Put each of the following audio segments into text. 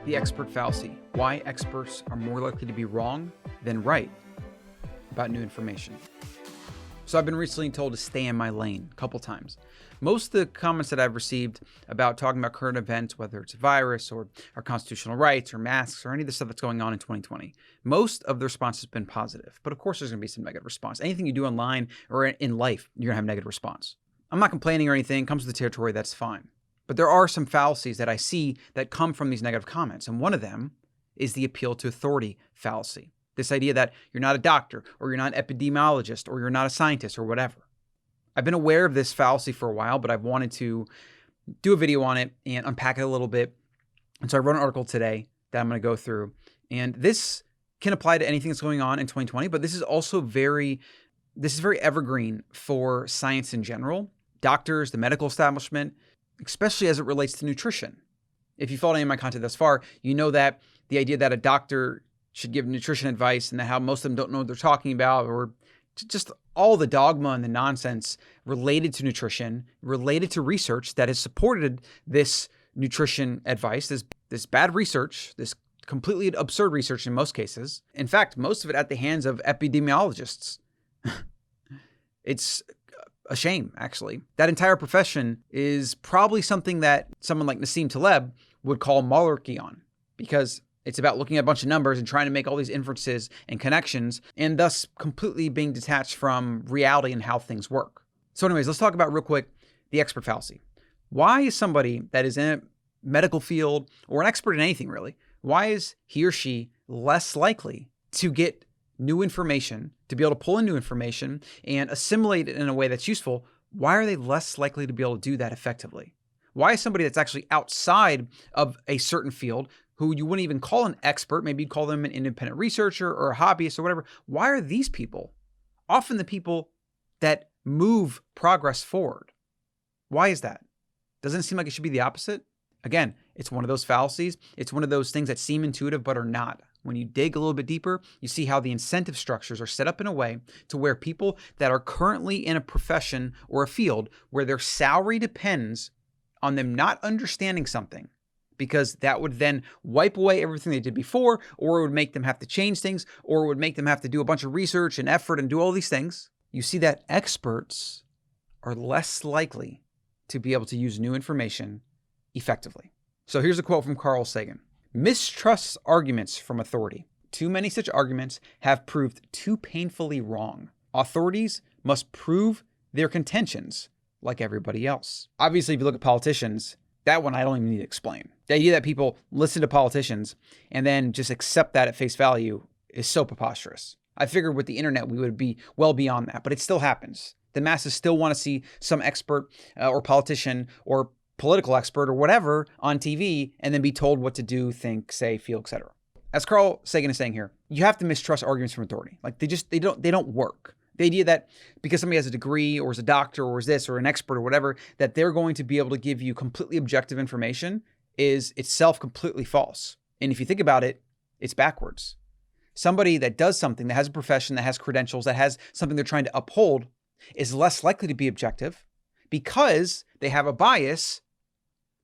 The expert fallacy. Why experts are more likely to be wrong than right about new information. So I've been recently told to stay in my lane a couple times. Most of the comments that I've received about talking about current events, whether it's a virus or our constitutional rights or masks or any of the stuff that's going on in 2020, most of the response has been positive. But of course, there's going to be some negative response. Anything you do online or in life, you're going to have negative response. I'm not complaining or anything. It comes with the territory, that's fine. But there are some fallacies that I see that come from these negative comments. And one of them is the appeal to authority fallacy. This idea that you're not a doctor or you're not an epidemiologist or you're not a scientist or whatever. I've been aware of this fallacy for a while, but I've wanted to do a video on it and unpack it a little bit. And so I wrote an article today that I'm going to go through. And this can apply to anything that's going on in 2020, but this is also very evergreen for science in general, doctors, the medical establishment, especially as it relates to nutrition. If you followed any of my content thus far, you know that the idea that a doctor should give nutrition advice and that how most of them don't know what they're talking about, or just all the dogma and the nonsense related to nutrition, related to research that has supported this nutrition advice, this bad research, this completely absurd research in most cases. In fact, most of it at the hands of epidemiologists. It's a shame, actually. That entire profession is probably something that someone like Nassim Taleb would call malarkey on, because it's about looking at a bunch of numbers and trying to make all these inferences and connections, and thus completely being detached from reality and how things work. So anyways, let's talk about real quick the expert fallacy. Why is somebody that is in a medical field or an expert in anything really, why is he or she less likely to get new information, to be able to pull in new information and assimilate it in a way that's useful? Why are they less likely to be able to do that effectively? Why is somebody that's actually outside of a certain field, who you wouldn't even call an expert, maybe you'd call them an independent researcher or a hobbyist or whatever, why are these people often the people that move progress forward? Why is that? Doesn't it seem like it should be the opposite? Again, it's one of those fallacies. It's one of those things that seem intuitive but are not. When you dig a little bit deeper, you see how the incentive structures are set up in a way to where people that are currently in a profession or a field where their salary depends on them not understanding something, because that would then wipe away everything they did before, or it would make them have to change things, or it would make them have to do a bunch of research and effort and do all these things. You see that experts are less likely to be able to use new information effectively. So here's a quote from Carl Sagan. Mistrust arguments from authority. Too many such arguments have proved too painfully wrong. Authorities must prove their contentions like everybody else. Obviously, if you look at politicians, that one I don't even need to explain. The idea that people listen to politicians and then just accept that at face value is so preposterous. I figured with the internet we would be well beyond that, but it still happens. The masses still want to see some expert or politician or political expert or whatever on TV and then be told what to do, think, say, feel, etc. As Carl Sagan is saying here, you have to mistrust arguments from authority. Like they don't work. The idea that because somebody has a degree or is a doctor or is this or an expert or whatever, that they're going to be able to give you completely objective information is itself completely false. And if you think about it, it's backwards. Somebody that does something, that has a profession, that has credentials, that has something they're trying to uphold is less likely to be objective because they have a bias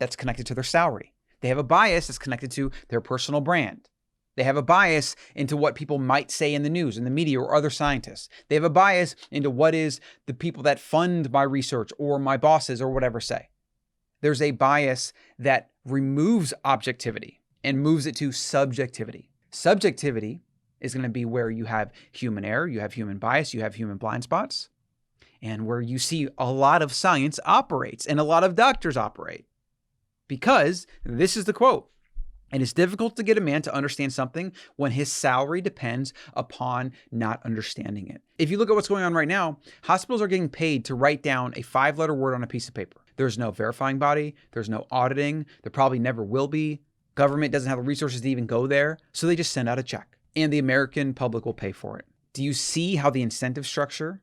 that's connected to their salary. They have a bias that's connected to their personal brand. They have a bias into what people might say in the news, in the media, or other scientists. They have a bias into what is the people that fund my research or my bosses or whatever say. There's a bias that removes objectivity and moves it to subjectivity. Subjectivity is going to be where you have human error, you have human bias, you have human blind spots, and where you see a lot of science operates and a lot of doctors operate. Because this is the quote. It is difficult to get a man to understand something when his salary depends upon not understanding it. If you look at what's going on right now, hospitals are getting paid to write down a 5-letter word on a piece of paper. There's no verifying body. There's no auditing. There probably never will be. Government doesn't have the resources to even go there. So they just send out a check and the American public will pay for it. Do you see how the incentive structure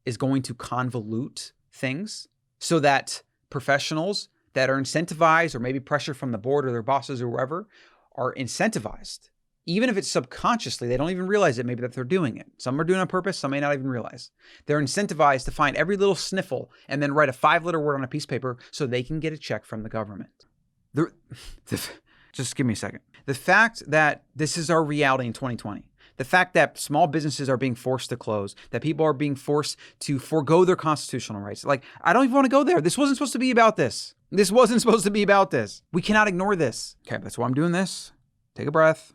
is going to convolute things so that professionals that are incentivized or maybe pressure from the board or their bosses or whoever are incentivized, even if it's subconsciously, they don't even realize it, maybe that they're doing it. Some are doing it on purpose, some may not even realize. They're incentivized to find every little sniffle and then write a 5-letter word on a piece of paper so they can get a check from the government. Just give me a second. The fact that this is our reality in 2020, the fact that small businesses are being forced to close, that people are being forced to forego their constitutional rights. Like, I don't even want to go there. This wasn't supposed to be about this. This wasn't supposed to be about this. We cannot ignore this. Okay, that's why I'm doing this. Take a breath.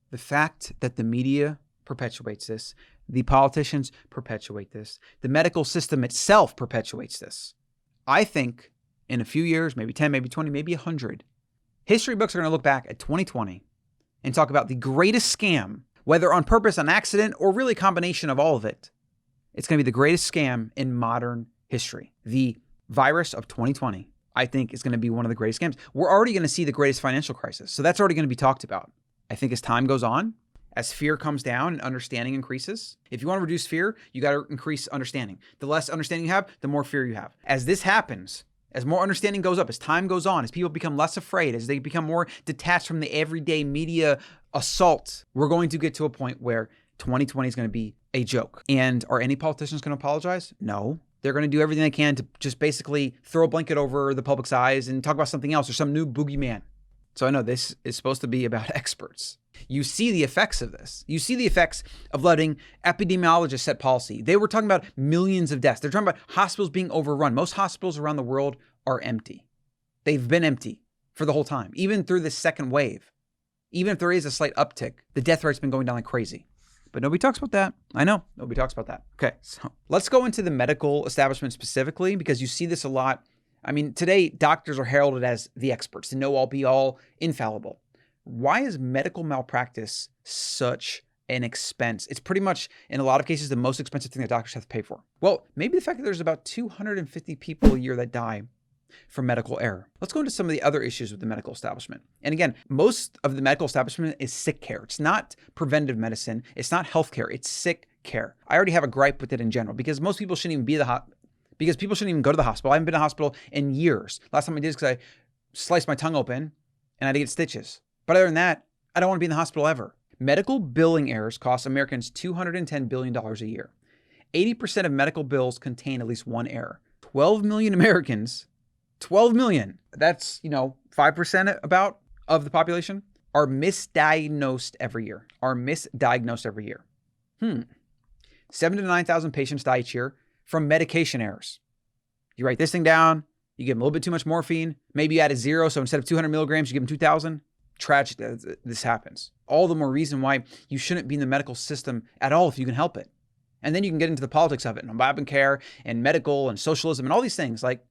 The fact that the media perpetuates this, the politicians perpetuate this, the medical system itself perpetuates this. I think in a few years, maybe 10, maybe 20, maybe 100, history books are going to look back at 2020 and talk about the greatest scam, whether on purpose, on accident, or really a combination of all of it. It's going to be the greatest scam in modern history. The virus of 2020, I think, is going to be one of the greatest scams. We're already going to see the greatest financial crisis. So that's already going to be talked about. I think as time goes on, as fear comes down and understanding increases, if you want to reduce fear, you got to increase understanding. The less understanding you have, the more fear you have. As this happens, as more understanding goes up, as time goes on, as people become less afraid, as they become more detached from the everyday media assault, we're going to get to a point where 2020 is going to be a joke. And are any politicians going to apologize? No. They're going to do everything they can to just basically throw a blanket over the public's eyes and talk about something else or some new boogeyman. So I know this is supposed to be about experts. You see the effects of this. You see the effects of letting epidemiologists set policy. They were talking about millions of deaths. They're talking about hospitals being overrun. Most hospitals around the world are empty. They've been empty for the whole time, even through this second wave. Even if there is a slight uptick, the death rate's been going down like crazy. But nobody talks about that. I know, nobody talks about that. Okay, so let's go into the medical establishment specifically, because you see this a lot. I mean, today, doctors are heralded as the experts, the know-all, be-all, infallible. Why is medical malpractice such an expense? It's pretty much, in a lot of cases, the most expensive thing that doctors have to pay for. Well, maybe the fact that there's about 250 people a year that die from medical error. Let's go into some of the other issues with the medical establishment. And again, most of the medical establishment is sick care. It's not preventative medicine. It's not healthcare. It's sick care. I already have a gripe with it in general because most people shouldn't even be because people shouldn't even go to the hospital. I haven't been to the hospital in years. Last time I did is because I sliced my tongue open and I had to get stitches. But other than that, I don't want to be in the hospital ever. Medical billing errors cost Americans $210 billion a year. 80% of medical bills contain at least one error. 12 million Americans, 12 million, that's, 5% about of the population, are misdiagnosed every year. 7 to 9,000 patients die each year from medication errors. You write this thing down, you give them a little bit too much morphine, maybe you add a zero, so instead of 200 milligrams, you give them 2,000. Tragic that this happens. All the more reason why you shouldn't be in the medical system at all if you can help it. And then you can get into the politics of it, and Obamacare and medical and socialism and all these things. Like,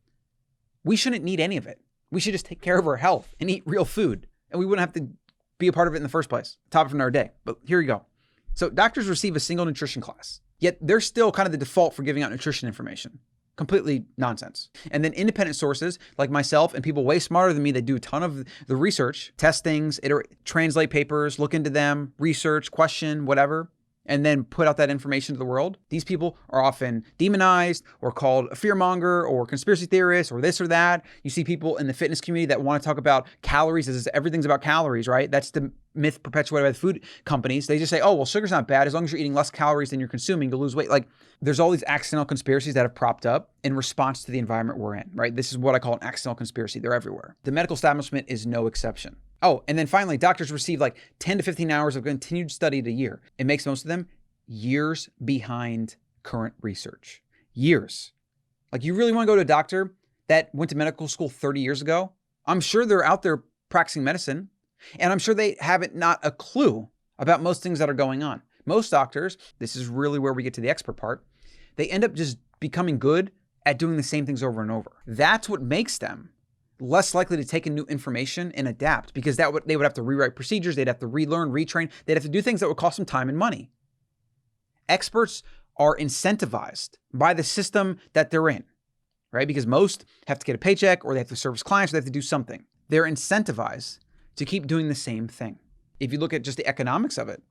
we shouldn't need any of it. We should just take care of our health and eat real food, and we wouldn't have to be a part of it in the first place. Topic for another day, but here you go. So doctors receive a single nutrition class, yet they're still kind of the default for giving out nutrition information. Completely nonsense. And then independent sources like myself and people way smarter than me that do a ton of the research, test things, translate papers, look into them, research, question, whatever, and then put out that information to the world. These people are often demonized or called a fearmonger or conspiracy theorist or this or that. You see people in the fitness community that want to talk about calories as everything's about calories, right? That's the myth perpetuated by the food companies. They just say, oh, well, sugar's not bad. As long as you're eating less calories than you're consuming to lose weight. Like, there's all these accidental conspiracies that have propped up in response to the environment we're in, right? This is what I call an accidental conspiracy. They're everywhere. The medical establishment is no exception. Oh, and then finally, doctors receive like 10 to 15 hours of continued study a year. It makes most of them years behind current research. Years. Like, you really want to go to a doctor that went to medical school 30 years ago? I'm sure they're out there practicing medicine, and I'm sure they haven't not a clue about most things that are going on. Most doctors, this is really where we get to the expert part, they end up just becoming good at doing the same things over and over. That's what makes them less likely to take in new information and adapt, because they would have to rewrite procedures, they'd have to relearn, retrain, they'd have to do things that would cost them time and money. Experts are incentivized by the system that they're in, right? Because most have to get a paycheck, or they have to service clients, or they have to do something. They're incentivized to keep doing the same thing. If you look at just the economics of it,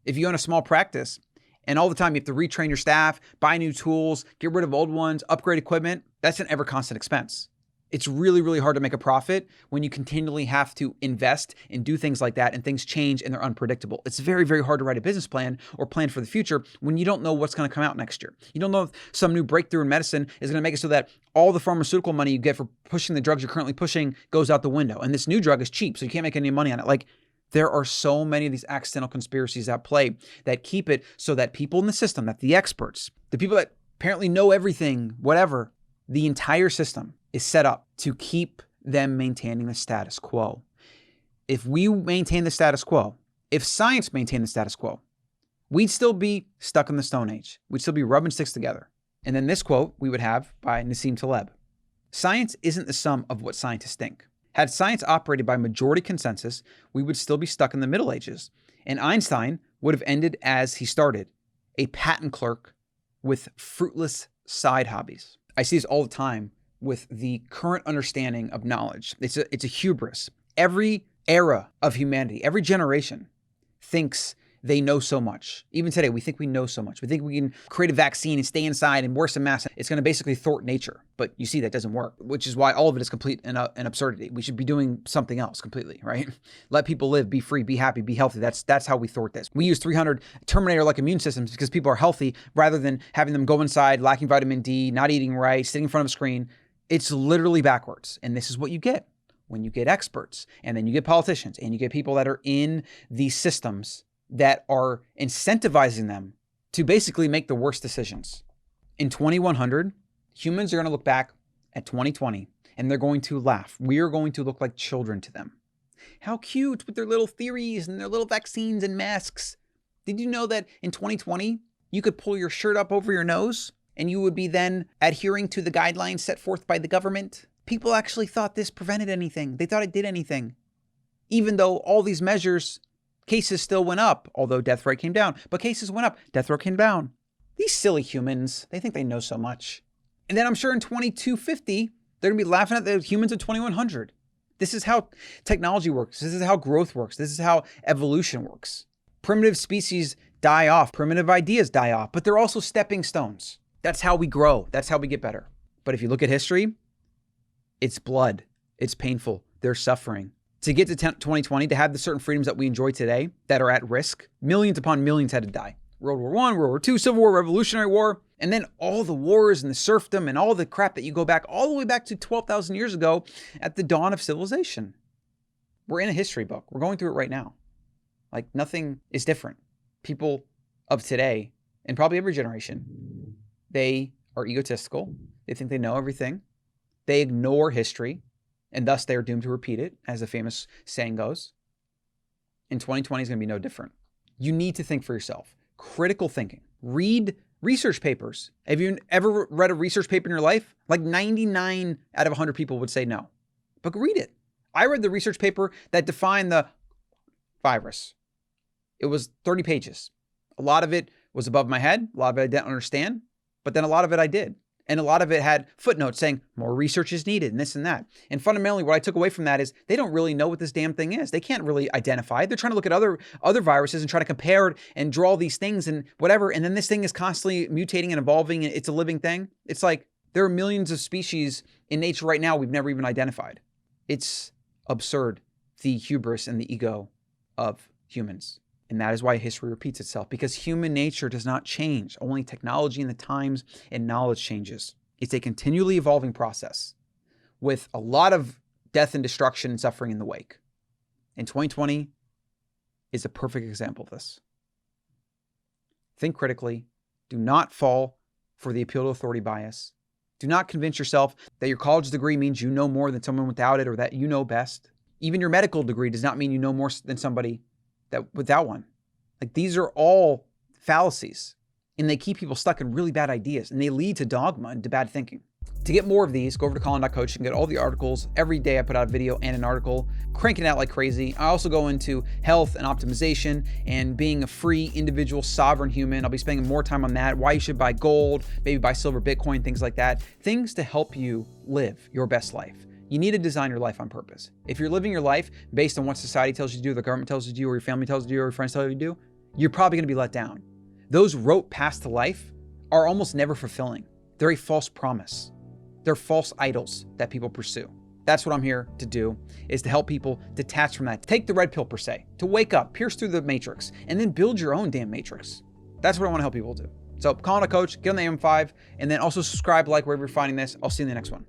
if you own a small practice and all the time you have to retrain your staff, buy new tools, get rid of old ones, upgrade equipment, that's an ever constant expense. It's really, really hard to make a profit when you continually have to invest and do things like that and things change and they're unpredictable. It's very, very hard to write a business plan or plan for the future when you don't know what's going to come out next year. You don't know if some new breakthrough in medicine is going to make it so that all the pharmaceutical money you get for pushing the drugs you're currently pushing goes out the window. And this new drug is cheap, so you can't make any money on it. Like, there are so many of these accidental conspiracies at play that keep it so that people in the system, that the experts, the people that apparently know everything, whatever, the entire system is set up to keep them maintaining the status quo. If we maintain the status quo, if science maintained the status quo, we'd still be stuck in the Stone Age. We'd still be rubbing sticks together. And then this quote we would have by Nassim Taleb. Science isn't the sum of what scientists think. Had science operated by majority consensus, we would still be stuck in the Middle Ages. And Einstein would have ended as he started, a patent clerk with fruitless side hobbies. I see this all the time with the current understanding of knowledge. It's a hubris. Every era of humanity, every generation thinks they know so much. Even today, we think we know so much. We think we can create a vaccine and stay inside and wear some masks. It's going to basically thwart nature. But you see that doesn't work, which is why all of it is complete and absurdity. We should be doing something else completely, right? Let people live, be free, be happy, be healthy. That's how we thwart this. We use 300 Terminator-like immune systems because people are healthy rather than having them go inside, lacking vitamin D, not eating right, sitting in front of a screen. It's literally backwards. And this is what you get when you get experts and then you get politicians and you get people that are in these systems that are incentivizing them to basically make the worst decisions. In 2100, humans are going to look back at 2020 and they're going to laugh. We are going to look like children to them. How cute with their little theories and their little vaccines and masks. Did you know that in 2020, you could pull your shirt up over your nose and you would be then adhering to the guidelines set forth by the government? People actually thought this prevented anything. They thought it did anything. Even though all these measures, cases still went up, although death rate came down. But cases went up, death rate came down. These silly humans, they think they know so much. And then I'm sure in 2250, they're going to be laughing at the humans of 2100. This is how technology works. This is how growth works. This is how evolution works. Primitive species die off. Primitive ideas die off. But they're also stepping stones. That's how we grow. That's how we get better. But if you look at history, it's blood. It's painful. There's suffering. To get to 2020, to have the certain freedoms that we enjoy today that are at risk, millions upon millions had to die. World War I, World War II, Civil War, Revolutionary War, and then all the wars and the serfdom and all the crap that you go back all the way back to 12,000 years ago at the dawn of civilization. We're in a history book. We're going through it right now. Like, nothing is different. People of today, and probably every generation, they are egotistical. They think they know everything. They ignore history. And thus they are doomed to repeat it, as the famous saying goes. And 2020 is going to be no different. You need to think for yourself. Critical thinking. Read research papers. Have you ever read a research paper in your life? Like 99 out of 100 people would say no. But read it. I read the research paper that defined the virus. It was 30 pages. A lot of it was above my head. A lot of it I didn't understand. But then a lot of it I did. And a lot of it had footnotes saying more research is needed and this and that. And fundamentally, what I took away from that is they don't really know what this damn thing is. They can't really identify it. They're trying to look at other viruses and try to compare it and draw these things and whatever. And then this thing is constantly mutating and evolving. And it's a living thing. It's like there are millions of species in nature right now we've never even identified. It's absurd, the hubris and the ego of humans. And that is why history repeats itself, because human nature does not change. Only technology and the times and knowledge changes. It's a continually evolving process with a lot of death and destruction and suffering in the wake. And 2020 is a perfect example of this. Think critically. Do not fall for the appeal to authority bias. Do not convince yourself that your college degree means you know more than someone without it or that you know best. Even your medical degree does not mean you know more than somebody that without one. Like, these are all fallacies, and they keep people stuck in really bad ideas, and they lead to dogma and to bad thinking. To get more of these, go over to Colin.coach and get all the articles. Every day I put out a video and an article, cranking out like crazy. I also go into health and optimization and being a free individual sovereign human. I'll be spending more time on that, why you should buy gold, maybe buy silver, Bitcoin, things like that. Things to help you live your best life. You need to design your life on purpose. If you're living your life based on what society tells you to do, the government tells you to do, or your family tells you to do, or your friends tell you to do, you're probably going to be let down. Those rote paths to life are almost never fulfilling. They're a false promise. They're false idols that people pursue. That's what I'm here to do, is to help people detach from that. Take the red pill per se, to wake up, pierce through the matrix, and then build your own damn matrix. That's what I want to help people do. So call on a coach, get on the AM5, and then also subscribe, like wherever you're finding this. I'll see you in the next one.